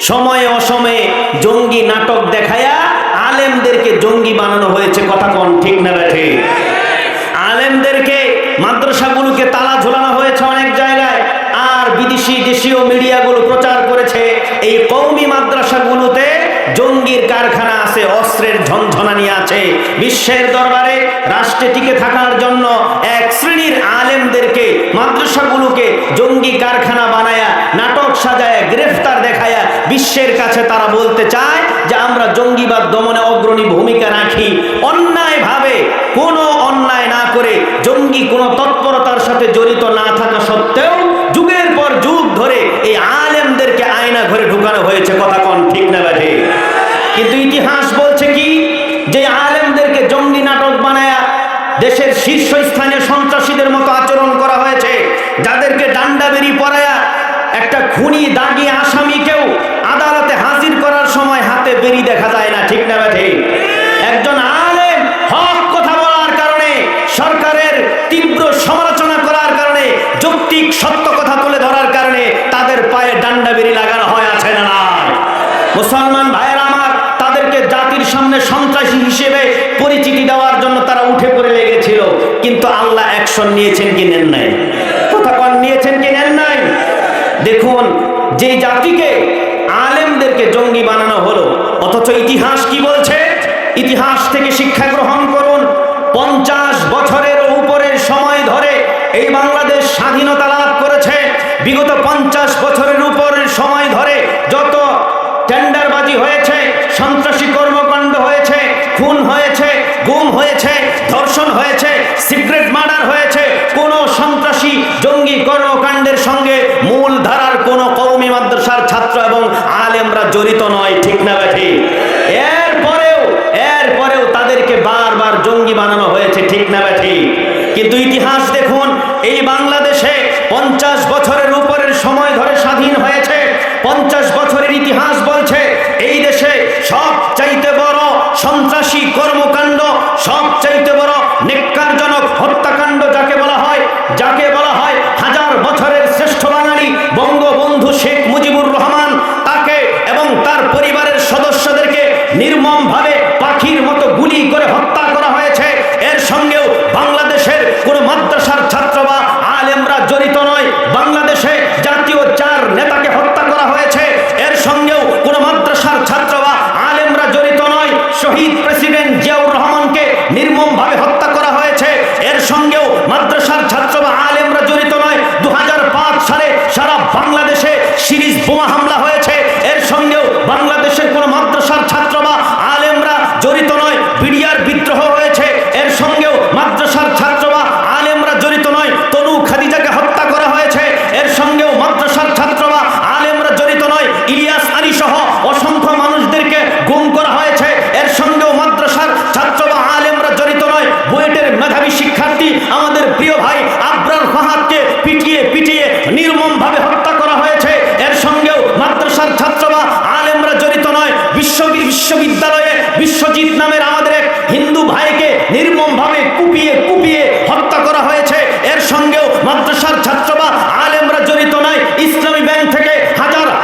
সময়ে অসময়ে জঙ্গি নাটক দেখায়া আলেমদেরকে জঙ্গি বানানো হয়েছে। কথা কোন ঠিক না বেঠে? আলেমদেরকে মাদ্রাসাগুলোকে তালা ঝোলানো হয়েছে অনেক জায়গায়, আর বিদেশি দেশীয় মিডিয়াগুলো প্রচার করেছে এই কওমি মাদ্রাসাগুলোতে জঙ্গির কারখানা আছে, অস্ত্রের ঝনঝনানি আছে। বিশ্বের দরবারে রাষ্ট্রে টিকে থাকার জন্য এক শ্রেণীর আলেমদেরকে মাদ্রাসাগুলোকে জঙ্গি কারখানা বানায়া নাটক সাজায় গ্রেফতার দেখায়া বিশ্বের কাছে তারা বলতে চায় যে আমরা জঙ্গিবাদ দমনে অগ্রণী ভূমিকা রাখি। অন্যায়ভাবে কোনো অন্যায় না করে, জঙ্গি কোনো তৎপরতার সাথে জড়িত না থাকা সত্ত্বেও যুগের পর যুগ ধরে এই আলেমদেরকে আয়না ঘরে ঢুকানো হয়েছে। কথা কোন ঠিক না বেঠে? কিন্তু ইতিহাস বলছে কি, যে আলেমদেরকে জঙ্গি নাটক বানায়া দেশের শীর্ষস্থানীয় সন্ত্রাসীদের মতো আচরণ করা হয়েছে, যাদেরকে ডান্ডা বেরি পরায়া একটা খুনি দাগি আসামিকেও আদালতে হাজির করার সময় হাতে বেরি দেখা যায় না। ঠিক না বেঠে? একজন আলেম হক কথা বলার কারণে, সরকারের তীব্র সমালোচনা করার কারণে, যৌক্তিক সত্য কথা তুলে ধরার কারণে তাদের পায়ে ডান্ডা বেরি লাগানো হয়, আছে না না? মুসলমান ভাইয়েরা আমার, তাদেরকে জাতির সামনে সন্ত্রাসী হিসেবে পরিচিতি দেওয়ার জন্য তারা উঠে পড়ে লেগেছিল, কিন্তু আল্লাহ অ্যাকশন নিয়েছেন কি নেন নাই? কথা কোন নিয়েছেন কি নেন নাই? দেখুন, যে জাতিকে আলেমদেরকে জঙ্গি বানানো হলো, অথচ ইতিহাস কি বলছে? ইতিহাস থেকে শিক্ষা গ্রহণ করুন। 50 বছরের উপরের সময় ধরে এই বাংলাদেশ স্বাধীনতা লাভ করেছে। বিগত 50 বছরের উপরের সময় ধরে যত টেন্ডারবাজি হয়েছে, সন্ত্রাসী কর্মকাণ্ড হয়েছে, খুন হয়েছে, গুম হয়েছে, ধর্ষণ হয়েছে, সিক্রেট মার্ডার হয়েছে, কোন সন্ত্রাসী জঙ্গি কর্মকাণ্ডের সঙ্গে মূল ধারার কোন কওমি মাদ্রাসার ছাত্র এবং আলেমরা জড়িত নয়। ঠিক না বেঠি? এরপরেও তাদেরকে বারবার জঙ্গি বানানো হয়েছে। ঠিক না বেঠি? কিন্তু ইতিহাস দেখুন, এই বাংলাদেশে 50 বছরের উপরের সময় ধরে স্বাধীন হয়েছে। 50 বছরের ইতিহাস বলছে এই দেশে সবচাইতে বড় সন্ত্রাসী কর্মকাণ্ড, সবচাইতে বড় নেক্কারজনক হত্যাকাণ্ড যাকে বলা হয় হাজার বছরের শ্রেষ্ঠ বাঙালি বঙ্গবন্ধু শেখ মুজিবুর রহমান, তাকে এবং তার পরিবারের সদস্যদেরকে নির্মমভাবে পাখির মতো গুলি করে হত্যা করা হয়েছে। এর সঙ্গেও বাংলাদেশের কোনো মাদ্রাসার ছাত্র বা আলেমরা জড়িত নয়। বাংলাদেশে জাতীয় 4 নেতাকে হত্যা করা হয়েছে, এর সঙ্গেও কোনো মাদ্রাসার ছাত্র বা আলেমরা জড়িত নয়। শহীদ প্রেসিডেন্ট জিয়াউর রহমানকে নির্মমভাবে হত্যা করা হয়েছে, এর সঙ্গেও মাদ্রাসার ছাত্র বা আলেমরা জড়িত নয়। 2005 সালে সারা বাংলাদেশে সিরিজ বোমা হামলা হয়েছে, এর সঙ্গেও বাংলাদেশের কোনো মাদ্রাসার ছাত্র বা আলেমরা জড়িত নয়। বিডিআর বিদ্রোহ হয়েছে, এর সঙ্গেও মাদ্রাসার ছাত্র বা আলেমরা জড়িত নয়। তনু খাদিজাকে হত্যা করা হয়েছে, এর সঙ্গেও মাদ্রাসার ছাত্র বা আলেমরা জড়িত নয়। ইলিয়াস আলী সহ অসংখ্য মানুষদেরকে গুম করা হয়েছে, এর সঙ্গেও মাদ্রাসার ছাত্র বা আলেমরা জড়িত নয়। বুয়েটের মেধাবী শিক্ষার্থী আমাদের প্রিয় ভাই আবরার ফাহাদকে পিটিয়ে নির্মমভাবে হত্যা করা হয়েছে, এর সঙ্গেও মাদ্রাসার ছাত্র বা আলেমরা জড়িত নয়। বিশ্ববিদ্যালয়ে বিশ্বজিৎ নামের আমাদের এক হিন্দু ভাইকে নির্মমভাবে কুপিয়ে হত্যা করা হয়েছে, এর সঙ্গেও মাদ্রাসার ছাত্র বা আলেমরা জড়িত নয়। ইসলামী ব্যাংক থেকে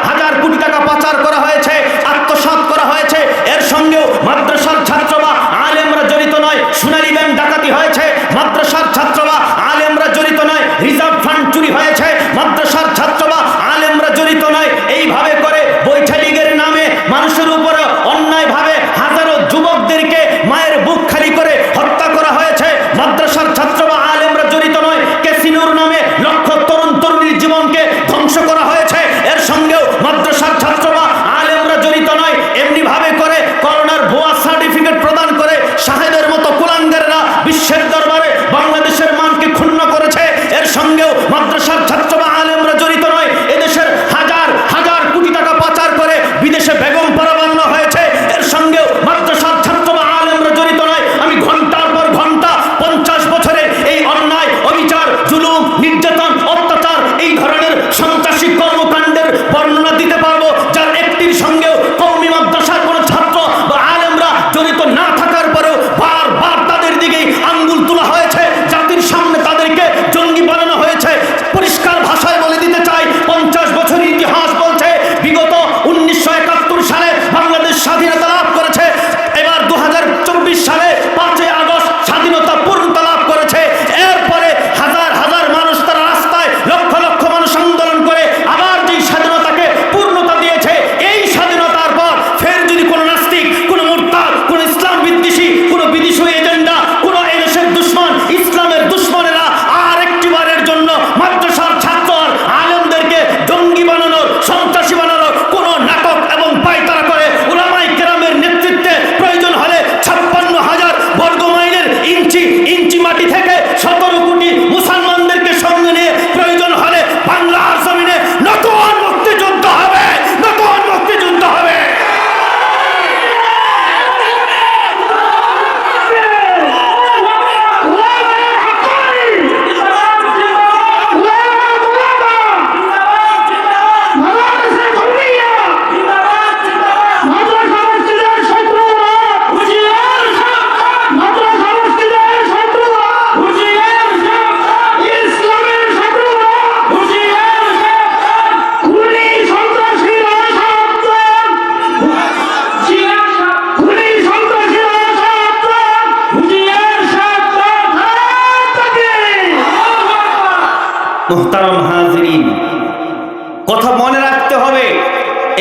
হাজার কোটি টাকা পাচার করা হয়েছে, আত্মসাৎ করা হয়েছে, এর সঙ্গেও মাদ্রাসার ছাত্র বা আলেমরা জড়িত নয়। সোনালী ব্যাংক ডাকাতি হয়েছে, মাদ্রাসার ছাত্র বা আলেমরা জড়িত নয়। রিজার্ভ ফান্ড চুরি হয়েছে, মাদ্রাসার ছাত্র বা আলেমরা জড়িত নয়। এইভাবে করে বৈঠা লীগের নামে মানুষের উপরে অন্যায়ভাবে হাজারো যুবকদেরকে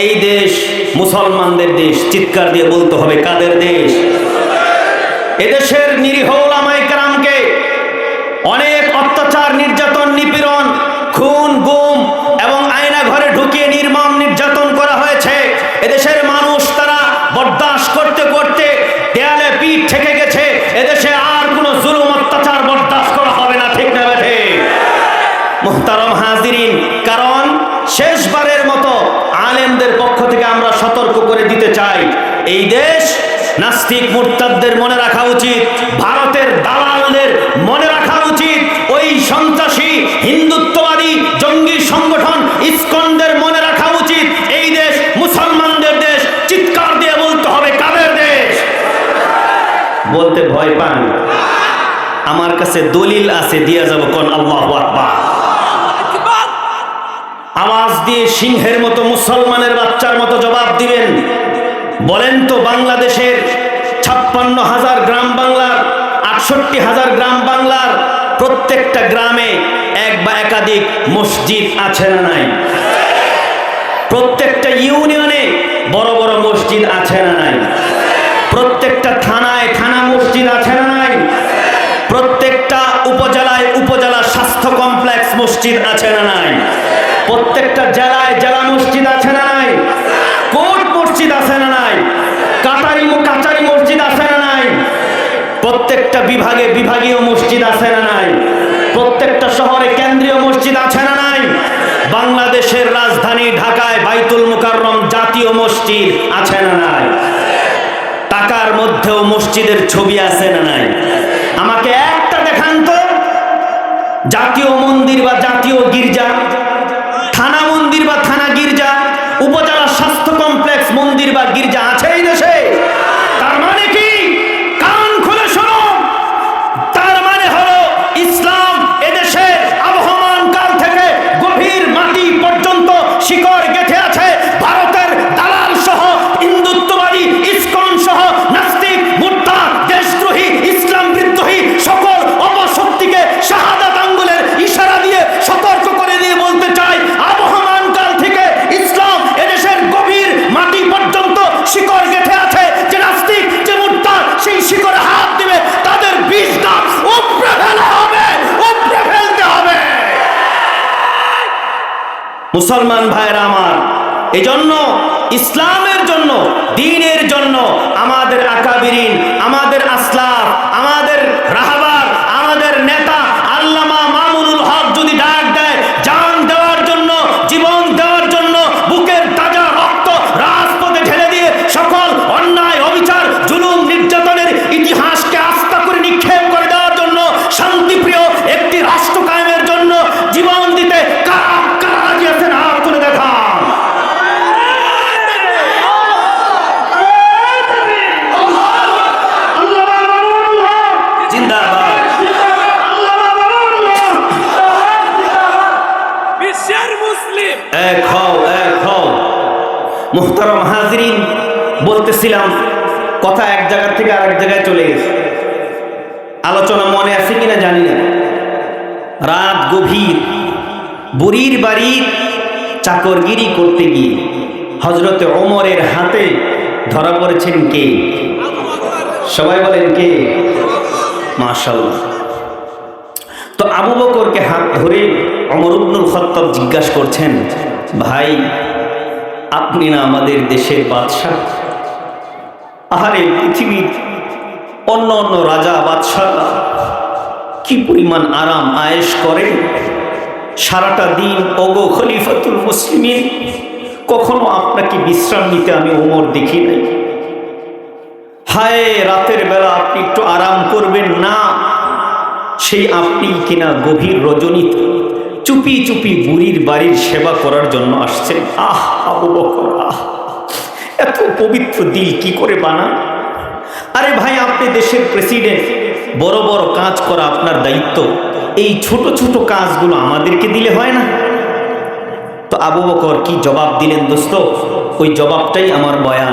এই দেশ মুসলমানদের দেশ। চিৎকার দিয়ে বলতে হবে কাদের দেশ? এদেশের নিরীহ ওলামায়ে কেরামকে অনেক অত্যাচার, নির্যাতন, নিপীড়ন, খুন, গুম এবং আয়না ঘরে ঢুকিয়ে নির্মম নির্যাতন করা হয়েছে। এদেশের মানুষ তারা বরদাস্ত করতে করতে দেয়ালে পিঠ ঠেকে গেছে। এদেশে আর কোনো জুলুম অত্যাচার বরদাস্ত করা হবে না, ঠিক না বেঠে? মুহতারাম হাজিরিন, কারণ শেষবারের মতো আলেমদের পক্ষ থেকে আমরা সতর্ক করে দিতে চাই, এই দেশ নাস্তিক মুরতাদদের মনে রাখা উচিত, ভারতের দালালদের মনে রাখা উচিত, ওই সন্ত্রাসী হিন্দুত্ববাদী জঙ্গি সংগঠন ইসকনদের মনে রাখা উচিত। এই দেশ মুসলমানদের দেশ। চিৎকার দিয়ে বলতে হবে কাদের দেশ? বলতে ভয় পান? আমার কাছে দলিল আছে, দিয়ে যাব কোন আল্লাহু আকবার। আওয়াজ দিয়ে সিংহের মতো, মুসলমানের বাচ্চার মতো জবাব দিবেন। বলেন তো, বাংলাদেশের 56,000 গ্রাম বাংলার, 68,000 গ্রাম বাংলার প্রত্যেকটা গ্রামে এক বা একাধিক মসজিদ আছে না নাই? প্রত্যেকটা ইউনিয়নে বড় বড় মসজিদ আছে না নাই? প্রত্যেকটা থানায় থানা মসজিদ আছে না নাই? প্রত্যেকটা উপজেলায় উপজেলা স্বাস্থ্য কমপ্লেক্স মসজিদ আছে না নাই? প্রত্যেকটা জেলায় জেলা মসজিদ আছে না নাই? কোর্ট মসজিদ আছে না নাই? কাচারি মসজিদ আছে না নাই? প্রত্যেকটা বিভাগে বিভাগীয় মসজিদ আছে না নাই? প্রত্যেকটা শহরে কেন্দ্রীয় মসজিদ আছে না নাই? বাংলাদেশের রাজধানী ঢাকায় বাইতুল মুকাররম জাতীয় মসজিদ আছে না নাই? টাকার মধ্যেও মসজিদের ছবি আছে না নাই? আমাকে একটা দেখান তো, জাতীয় মন্দির বা জাতীয় গির্জা, থানা মন্দির বা থানা গির্জা, উপজেলা স্বাস্থ্য কমপ্লেক্স মন্দির বা গির্জা আছে এই দেশে? তার মানে কি? কান খুলে শোনো, তার মানে হলো ইসলাম এদেশের আবহমান কাল থেকে গভীর মাটি পর্যন্ত শিকড় গেঁথে আছে। ভারতের দালাল সহ, হিন্দুত্ববাদী ইসকন সহ, নাস্তিক মুরতাদ দেশদ্রোহী ইসলাম বিদ্রোহী সকল অপশক্তিকে শাহাদাত আঙ্গুলের ইশারা দিয়ে সতর্ক করে দিয়ে বলতে চাই, আবহমান কাল থেকে ইসলাম এদেশের গভীর মাটি পর্যন্ত শিকড় গেঁথে আছে। যে নাস্তিক, যে মুরতাদ সেই শিকড়ে হাত দিবে, তাদের বীজটা উপড়ে ফেলা হবে, উপড়ে ফেলতে হবে। মুসলমান ভাইরা আমার, এজন্য ইসলামের জন্য, দ্বীনের জন্য আমাদের আকাবিরিন, আমাদের আসলাফ, আমাদের রাহবার, আমাদের নেতা আল্লামা মামুনুল হক যদি ডাক দেয় জান দেওয়ার জন্য, জীবন দেওয়ার জন্য, বুকের তাজা রক্ত রাজপথে ঢেলে দিয়ে সকল অন্যায়, অবিচার, জুলুম, নির্যাতনের ইতিহাসকে আস্থা করে নিক্ষেপ করে দেওয়ার জন্য, শান্তিপ্রিয় একটি রাষ্ট্র কায়েমের জন্য জীবন দিতে কারা কারা রাজি আছেন? হাত তুলে দেখান। জিন্দাবাদ। এক হও, এক হও। মুহতারাম হাজিরিন, বলতেছিলাম কথা এক জায়গা থেকে আরেক জায়গায় চলে গেছে। আলোচনা মনে আছে কিনা জানি না। রাত গভীর, বুড়ির বাড়ির চাকরগিরি করতে গিয়ে হযরতে ওমরের হাতে ধরা পড়েছেন কে? সবাই বলেন কে? মাশাআল্লাহ। তো আবু বকরকে হাত ধরে ওমর ইবনুল খাত্তাব জিজ্ঞাসা করছেন, ভাই আপনি না আমাদের দেশের বাদশাহ? আহারে, পৃথিবীর অন্য অন্য রাজা বাদশাহ কি পরিমাণ আরাম আয়েশ করে, সারাটা দিন। ওগো খলিফাতুল মুসলিমিন, কখনো আপনাকে বিশ্রাম নিতে আমি ওমর দেখি নাই। হায়, রাতের বেলা আপনি একটু আরাম করবেন না? সেই আপনি কিনা গভীর রজনীতে চুপি চুপি বুড়ির বাড়ির সেবা করার জন্য আসছেন। আহ আবু বকর, আহ, এত পবিত্র দিল কি করে বানান? আরে ভাই, আপনি দেশের প্রেসিডেন্ট, বড় বড় কাজ করা আপনার দায়িত্ব। এই ছোট ছোট কাজগুলো আমাদেরকে দিলে হয় না? তো আবু বকর কি জবাব দিলেন দোস্ত? ওই জবাবটাই আমার বয়ান।